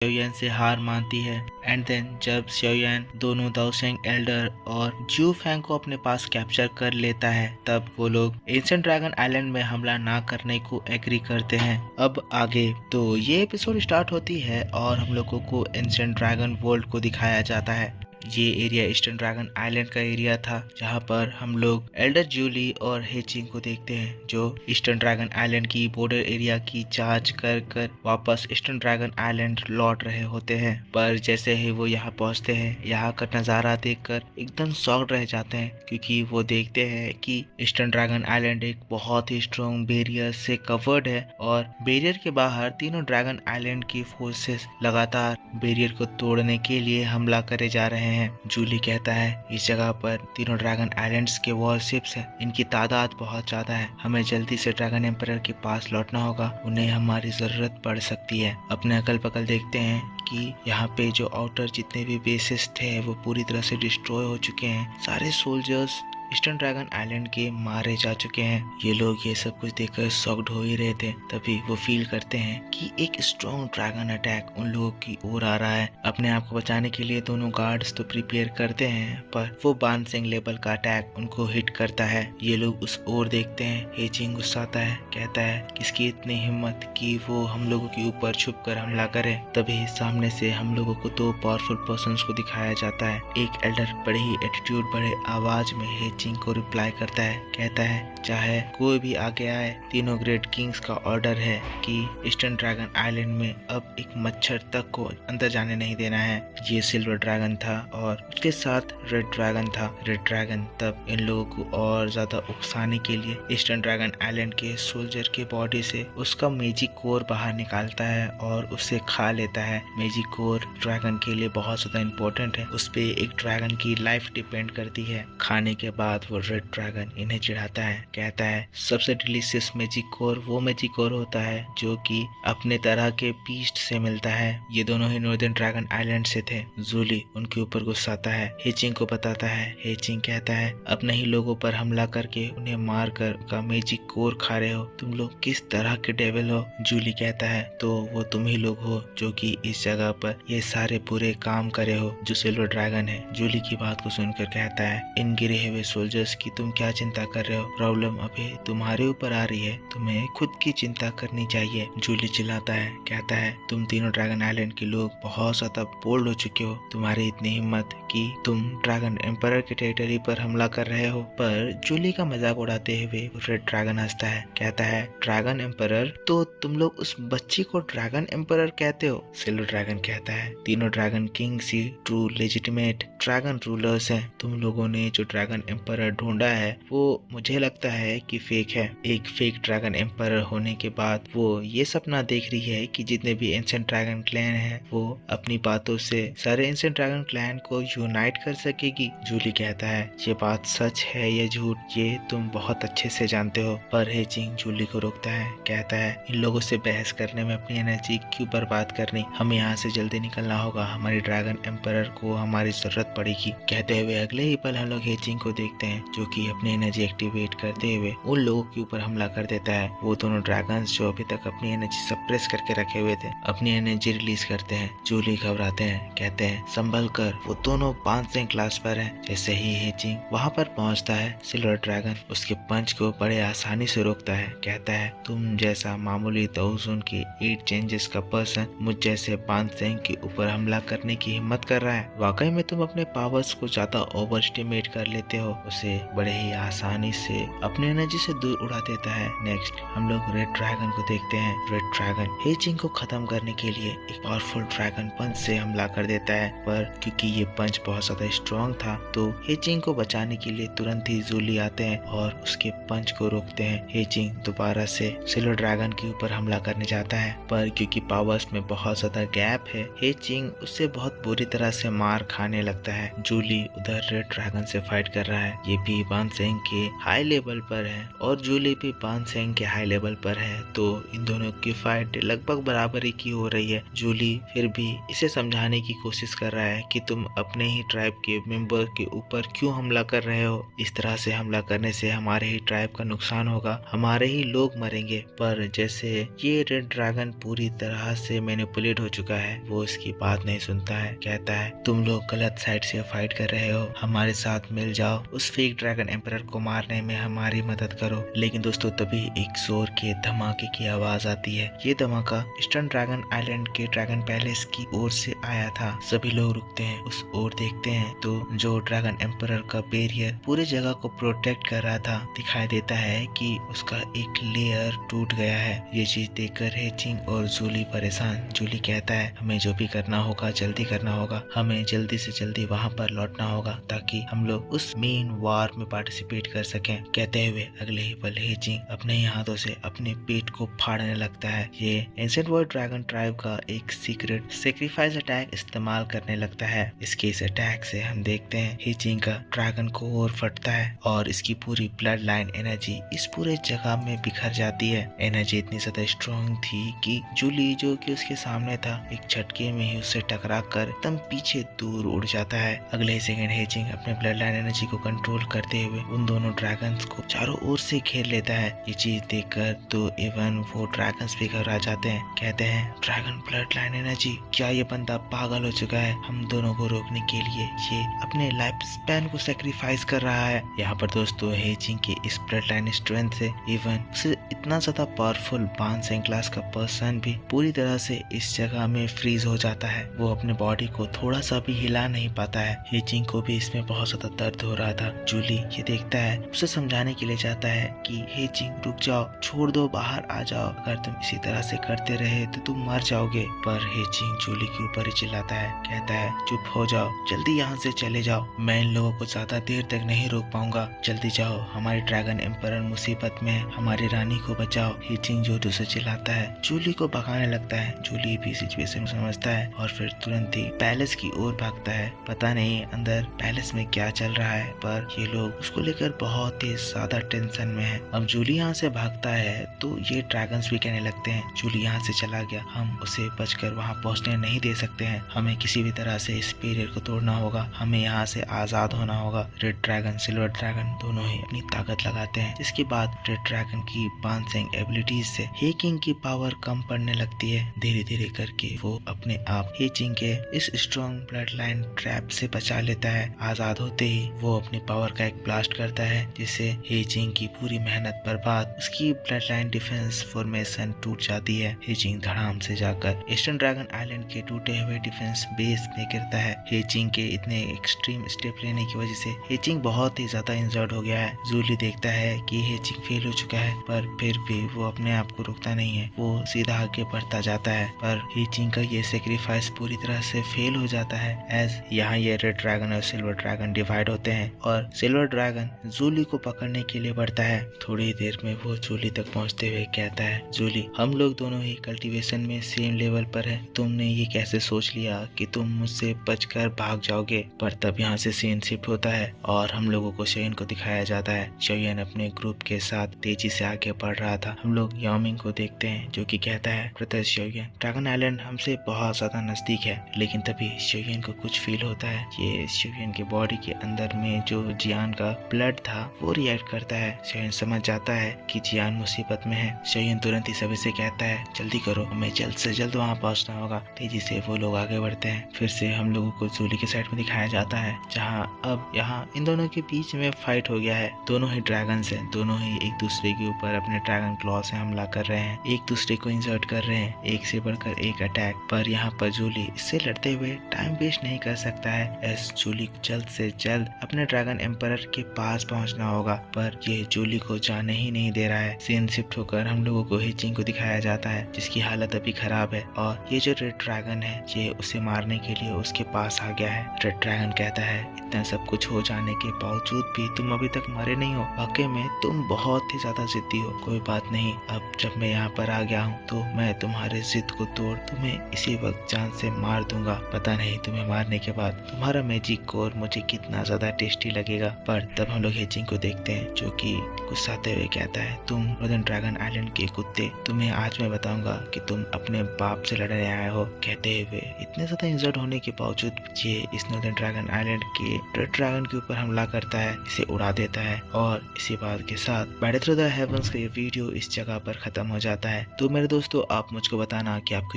xiaoyan से हार मानती है। एंड देन जब xiaoyan दोनों दाओसेंग एल्डर और जू फैंग को अपने पास कैप्चर कर लेता है, तब वो लोग एंशिएंट ड्रैगन आइलैंड में हमला ना करने को एग्री करते हैं। अब आगे तो ये एपिसोड स्टार्ट होती है और हम लोगों को एंशिएंट ड्रैगन वर्ल्ड को दिखाया जाता है। ये एरिया ईस्टर्न ड्रैगन आइलैंड का एरिया था, जहाँ पर हम लोग एल्डर जूली और हेचिंग को देखते हैं, जो ईस्टर्न ड्रैगन आइलैंड की बॉर्डर एरिया की जांच कर कर वापस ईस्टर्न ड्रैगन आइलैंड लौट रहे होते हैं। पर जैसे ही वो यहाँ पहुँचते हैं, यहाँ का नज़ारा देखकर एकदम शॉक्ड रह जाते हैं, क्योंकि वो देखते हैं कि ईस्टर्न ड्रैगन आइलैंड एक बहुत ही स्ट्रॉन्ग बैरियर से कवर्ड है और बैरियर के बाहर तीनों ड्रैगन आइलैंड की फोर्सेस लगातार बैरियर को तोड़ने के लिए हमला करे जा रहे हैं। जूली कहता है इस जगह पर तीनों ड्रैगन आइलैंड्स के वॉरशिप्स हैं, इनकी तादाद बहुत ज्यादा है, हमें जल्दी से ड्रैगन एम्परर के पास लौटना होगा, उन्हें हमारी जरूरत पड़ सकती है। अपने अगल बगल देखते हैं कि यहाँ पे जो आउटर जितने भी बेसिस थे वो पूरी तरह से डिस्ट्रॉय हो चुके हैं, सारे सोल्जर्स ईस्टर्न ड्रैगन आइलैंड के मारे जा चुके हैं। ये लोग ये सब कुछ देखकर शॉक्ड हो ही रहे थे, तभी वो फील करते हैं कि एक स्ट्रॉन्ग ड्रैगन अटैक उन लोगों की ओर आ रहा है। अपने आप को बचाने के लिए दोनों गार्ड्स तो प्रिपेयर करते हैं, पर वो बानसेंग लेवल का अटैक उनको हिट करता है। ये लोग उस ओर देखते हैं। हेचिंग गुस्साता है, कहता है किसकी इतनी हिम्मत कि वो हम लोगों के ऊपर छुप कर हमला करे। तभी सामने से हम लोगों को दो पावरफुल पर्संस को दिखाया जाता है। एक एल्डर बड़े ही एटीट्यूड भरे आवाज में हेचिंग को रिप्लाई करता है, कहता है चाहे कोई भी आगे आए, तीनों ग्रेट किंग्स का ऑर्डर है कि ईस्टर्न ड्रैगन आइलैंड में अब एक मच्छर तक को अंदर जाने नहीं देना है। ये सिल्वर ड्रैगन था और उसके साथ रेड ड्रैगन था। रेड ड्रैगन तब इन लोगों को और ज्यादा उकसाने के लिए ईस्टर्न ड्रैगन आइलैंड के सोल्जर के बॉडी से उसका मैजिक कोर बाहर निकालता है और उसे खा लेता है। मैजिक कोर ड्रैगन के लिए बहुत ज्यादा इम्पोर्टेंट है, उस पे एक ड्रैगन की लाइफ डिपेंड करती है। खाने के बाद वो रेड ड्रैगन इन्हें चिढ़ाता है, कहता है सबसे डिलीशियस मैजिक कोर वो मैजिक कोर होता है जो कि अपने तरह के बीस्ट से मिलता है। ये दोनों ही नॉर्दर्न ड्रैगन आइलैंड से थे। जूली उनके ऊपर गुस्साता है, हेचिंग को बताता है। हेचिंग कहता है अपने ही लोगों पर हमला करके उन्हें मार कर उनका मैजिक कोर खा रहे हो, तुम लोग किस तरह के डेविल हो। जूली कहता है तो वो तुम ही लोग हो जो कि इस जगह पर ये सारे बुरे काम करे हो जो सिल्वर ड्रैगन है। जूली की बात को सुनकर कहता है इन गिरे हुए सोल्जर्स की तुम क्या चिंता कर रहे हो, प्रॉब्लम अभी तुम्हारे ऊपर आ रही है, तुम्हें खुद की चिंता करनी चाहिए। जूली चिल्लाता है, कहता है तुम तीनों ड्रैगन आइलैंड के लोग बहुत ज्यादा बोल्ड हो चुके हो, तुम्हारी इतनी हिम्मत कि तुम ड्रैगन एम्परर के टेरिटरी पर हमला कर रहे हो। पर जूली का मजाक उड़ाते हुए रेड ड्रैगन हंसता है, कहता है ड्रैगन एम्परर, तो तुम लोग उस बच्ची को ड्रैगन एम्परर कहते हो। सिल्वर ड्रैगन कहता है तीनों ड्रैगन किंग्स ही ट्रू लेजिटिमेट ड्रैगन रूलर्स हैं, तुम लोगों ने जो ड्रैगन एम्परर ढूंढा है वो मुझे लगता है कि फेक है। एक फेक ड्रैगन एम्परर होने के बाद वो ये सपना देख रही है कि जितने भी एंशिएंट ड्रैगन क्लैन हैं वो अपनी बातों से सारे एंशिएंट ड्रैगन क्लैन को यूनाइट कर सकेगी। जूली कहता है ये बात सच है या झूठ ये तुम बहुत अच्छे से जानते हो। पर हेचिंग जूली को रोकता है, कहता है इन लोगों से बहस करने में अपनी एनर्जी क्यों बर्बाद करनी, हमें यहाँ से जल्दी निकलना होगा, हमारी ड्रैगन एम्परर को हमारी जरूरत पड़ेगी। कहते हुए अगले ही पल हम लोग हेचिंग को देखते हैं जो कि अपनी एनर्जी एक्टिवेट करते हुए उन लोगों के ऊपर हमला कर देता है। वो दोनों ड्रैगन्स जो अभी तक अपनी एनर्जी सप्रेस करके रखे हुए थे अपनी एनर्जी रिलीज करते हैं। जूली घबराते हैं, कहते हैं संभल कर, वो दोनों बानसेंग क्लास पर हैं। जैसे ही हेचिंग वहाँ पर पहुँचता है, सिल्वर ड्रैगन उसके पंच को बड़े आसानी से रोकता है, कहता है तुम जैसा मामूली दाओजोन के 8 चेंजेस का पर्सन मुझ जैसे बानसेंग के ऊपर हमला करने की हिम्मत कर रहा है, वाकई में तुम अपने पावर्स को ज्यादा ओवर एस्टिमेट कर लेते हो। उसे बड़े ही आसानी से अपनी एनर्जी से दूर उड़ा देता है। नेक्स्ट हम लोग रेड ड्रैगन को देखते हैं। रेड ड्रैगन हेचिंग को खत्म करने के लिए एक पावरफुल ड्रैगन पंच से हमला कर देता है, पर क्योंकि ये पंच बहुत ज्यादा स्ट्रॉन्ग था तो हेचिंग को बचाने के लिए तुरंत ही जूली आते हैं और उसके पंच को रोकते हैं। हेचिंग दोबारा से सिल्वर ड्रैगन के ऊपर हमला करने जाता है, पर क्योंकि पावर्स में बहुत ज्यादा गैप है हेचिंग उससे बहुत बुरी तरह से मार खाने लगता है। जूली उधर रेड ड्रैगन से फाइट कर रहा है। है। ये भी बान सेंग के हाई लेवल पर है और जूली भी बान सेंग के हाई लेवल पर है, तो इन दोनों की फाइट लगभग बराबरी की हो रही है। जूली फिर भी इसे समझाने की कोशिश कर रहा है कि तुम अपने ही ट्राइब के मेंबर के ऊपर क्यों हमला कर रहे हो। इस तरह से हमला करने से हमारे ही ट्राइब का नुकसान होगा, हमारे ही लोग मरेंगे। पर जैसे ये रेड ड्रैगन पूरी तरह से मैनिपुलेट हो चुका है, वो इसकी बात नहीं सुनता है। कहता है तुम लोग गलत साइड से फाइट कर रहे हो, हमारे साथ मिल जाओ, उस फेक ड्रैगन एम्परर को मारने में हमारी मदद करो। लेकिन दोस्तों तभी एक जोर के धमाके की आवाज आती है। ये धमाका ईस्टर्न ड्रैगन आइलैंड के ड्रैगन पैलेस की ओर से आया था। सभी लोग रुकते हैं, उस ओर देखते हैं तो जो ड्रैगन एम्परर का बैरियर पूरी जगह को प्रोटेक्ट कर रहा था, दिखाई देता है कि उसका एक लेयर टूट गया है। ये चीज देखकर हेचिंग और जूली परेशान। जूली कहता है हमें जो भी करना होगा जल्दी करना होगा, हमें जल्दी से जल्दी वहाँ पर लौटना होगा ताकि हम लोग उस मेन वार में पार्टिसिपेट कर सकें। कहते हुए अगले ही पल हेचिंग अपने ही हाथों से अपने पेट को फाड़ने लगता है। ये एंशिएंट वर्ल्ड ड्रैगन ट्राइब का एक सीक्रेट सेक्रीफाइस अटैक इस्तेमाल करने लगता है। इसके इस अटैक से हम देखते हैं हेचिंग का ड्रैगन कोर फटता है और इसकी पूरी ब्लड लाइन एनर्जी इस पूरे जगह में बिखर जाती है। एनर्जी इतनी ज्यादा स्ट्रॉन्ग थी कि जूली जो कि उसके सामने था, एक झटके में ही उससे टकरा कर एकदम पीछे दूर उड़ जाता है। अगले ही सेकंड हेचिंग अपने ब्लड लाइन एनर्जी को कंट्रोल करते हुए उन दोनों ड्रैगन्स को चारों ओर से घेर लेता है। ये चीज देखकर तो इवन वो ड्रैगन्स भी घबरा जाते हैं। कहते हैं ड्रैगन ब्लड लाइन एनर्जी, क्या ये बंदा पागल हो चुका है? हम दोनों को रोकने के लिए ये अपने लाइफ स्पैन को सेक्रीफाइस कर रहा है। यहाँ पर दोस्तों हेचिंग के इस ब्लड लाइन स्ट्रेंथ से इवन उसे इतना ज्यादा पावरफुल बान सेंग क्लास का पर्सन भी पूरी तरह से इस जगह में फ्रीज हो जाता है। वो अपने बॉडी को थोड़ा सा भी हिला नहीं पाता है। हेचिंग को भी इसमें बहुत ज्यादा दर्द हो रहा था। जूली ये देखता है, उसे समझाने के लिए चाहता है कि हेचिंग रुक जाओ, छोड़ दो, बाहर आ जाओ, अगर तुम इसी तरह से करते रहे तो तुम मर जाओगे। पर हेचिंग जूली के ऊपर ही चिल्लाता है, कहता है चुप हो जाओ, जल्दी यहाँ से चले जाओ, मैं इन लोगों को ज्यादा देर तक नहीं रोक पाऊंगा, जल्दी जाओ, हमारी ड्रैगन एम्परर मुसीबत में है, हमारी रानी को बचाओ। हेचिंग जोर से चिल्लाता है, जूली को भगाने लगता है। जूली भी सिचुएशन समझता है और फिर तुरंत ही पैलेस की ओर भागता है। पता नहीं अंदर पैलेस में क्या चल रहा है, पर ये लोग उसको लेकर बहुत ही ज्यादा टेंशन में है। अब जूली यहाँ से भागता है तो ये ड्रैगन्स भी कहने लगते हैं जूली यहाँ से चला गया, हम उसे बचकर वहाँ पहुँचने नहीं दे सकते हैं, हमें किसी भी तरह से इस बैरियर को तोड़ना होगा, हमें यहाँ से आजाद होना होगा। रेड ड्रैगन सिल्वर ड्रैगन दोनों ही अपनी ताकत लगाते हैं। इसके बाद रेड ड्रैगन की बान सेंग एबिलिटीज से हेचिंग की पावर कम पड़ने लगती है। धीरे धीरे करके वो अपने आप हेचिंग के इस स्ट्रॉन्ग ब्लड लाइन ट्रैप से बचा लेता है। आजाद होते ही वो अपनी पावर का एक ब्लास्ट करता है जिससे हेचिंग की पूरी मेहनत बर्बाद, उसकी ब्लड लाइन डिफेंस फॉर्मेशन टूट जाती है। हेचिंग धड़ाम से जाकर ईस्टर्न ड्रैगन आइलैंड के टूटे हुए डिफेंस बेस में गिरता है। हेचिंग के इतने एक्सट्रीम स्टेप लेने की वजह से हेचिंग बहुत ही ज्यादा इंजर्ड हो गया है। जूली देखता है कि हेचिंग फेल हो चुका है, पर फिर भी वो अपने आप को रोकता नहीं है, वो सीधा आगे बढ़ता जाता है। पर हेचिंग का ये सेक्रीफाइस पूरी तरह से फेल हो जाता है। एज यहाँ ये रेड ड्रैगन और सिल्वर ड्रैगन डिवाइड होते हैं और सिल्वर ड्रैगन जूली को पकड़ने के लिए बढ़ता है। थोड़ी देर में वो जूली तक पहुँचते हुए कहता है, जूली हम लोग दोनों ही कल्टीवेशन में सेम लेवल पर है, तुमने ये कैसे सोच लिया कि तुम मुझसे बचकर भाग जाओगे? पर तब यहाँ से सीन शिफ्ट होता है और हम लोगों को शेयन को दिखाया जाता है। शेयन अपने ग्रुप के साथ तेजी से आगे बढ़ रहा था। हम लोग याओमिंग को देखते हैं जो कि कहता है, ब्रदर शेयन, ड्रैगन आइलैंड हमसे बहुत ज्यादा नजदीक है। लेकिन तभी शेयन को कुछ फील होता है। ये शेयन के बॉडी के अंदर में जो जियान का ब्लड था वो रिएक्ट करता है। शेयन समझ जाता है कि जियान मुसीबत में है। शेयन तुरंत ही सभी से कहता है, जल्दी करो, हमें जल्द से जल्द वहाँ पहुँचना होगा। तेजी से वो लोग आगे बढ़ते हैं। फिर से हम लोगों को जूली के साइड में दिखाया जाता है जहाँ अब यहाँ इन दोनों के बीच में फाइट हो गया है। दोनों ही ड्रैगन्स हैं, दोनों ही एक दूसरे के ऊपर अपने ड्रैगन क्लॉ से हमला कर रहे हैं, एक दूसरे को इंसर्ट कर रहे हैं, एक से बढ़कर एक अटैक। पर यहाँ पर जूली इससे लड़ते हुए टाइम वेस्ट नहीं कर सकता है। एस जूली जल्द से जल्द अपने ड्रैगन एम्परर के पास पहुँचना होगा, पर ये जूली को जाने ही नहीं दे रहा है। सीन शिफ्ट होकर हम लोगों को हेचिंग को दिखाया जाता है जिसकी हालत अभी खराब है और ये जो रेड ड्रैगन है ये उसे मारने के लिए उसके पास आ गया है। रेड ड्रैगन कहता है, इतना सब कुछ हो जाने के बावजूद भी तुम अभी तक मरे नहीं हो, वाकई में तुम बहुत ही ज्यादा जिद्दी हो। कोई बात नहीं, अब जब मैं यहाँ पर आ गया हूँ तो मैं तुम्हारे जिद को तोड़ तुम्हें इसी वक्त जान से मार दूंगा। पता नहीं तुम्हें मारने के बाद तुम्हारा मैजिक कोर मुझे कितना ज्यादा टेस्टी लगेगा। पर तब हम लोग हेजिंग को देखते हैं जो कि गुस्साते हुए कहता है, तुम नॉर्दर्न ड्रैगन आइलैंड के कुत्ते, तुम्हें आज मैं बताऊंगा कि तुम अपने बाप से लड़ने आए हो। कहते हुए इतने ज्यादा इंजर्ड होने के बावजूद ये इस नॉर्दर्न ड्रैगन आइलैंड के रेड ड्रैगन के ऊपर हमला करता है, इसे उड़ा देता है। और इसी बात के साथ बैटल थ्रू द हेवंस का ये वीडियो इस जगह पर खत्म हो जाता है। तो मेरे दोस्तों, आप मुझको बताना कि आपको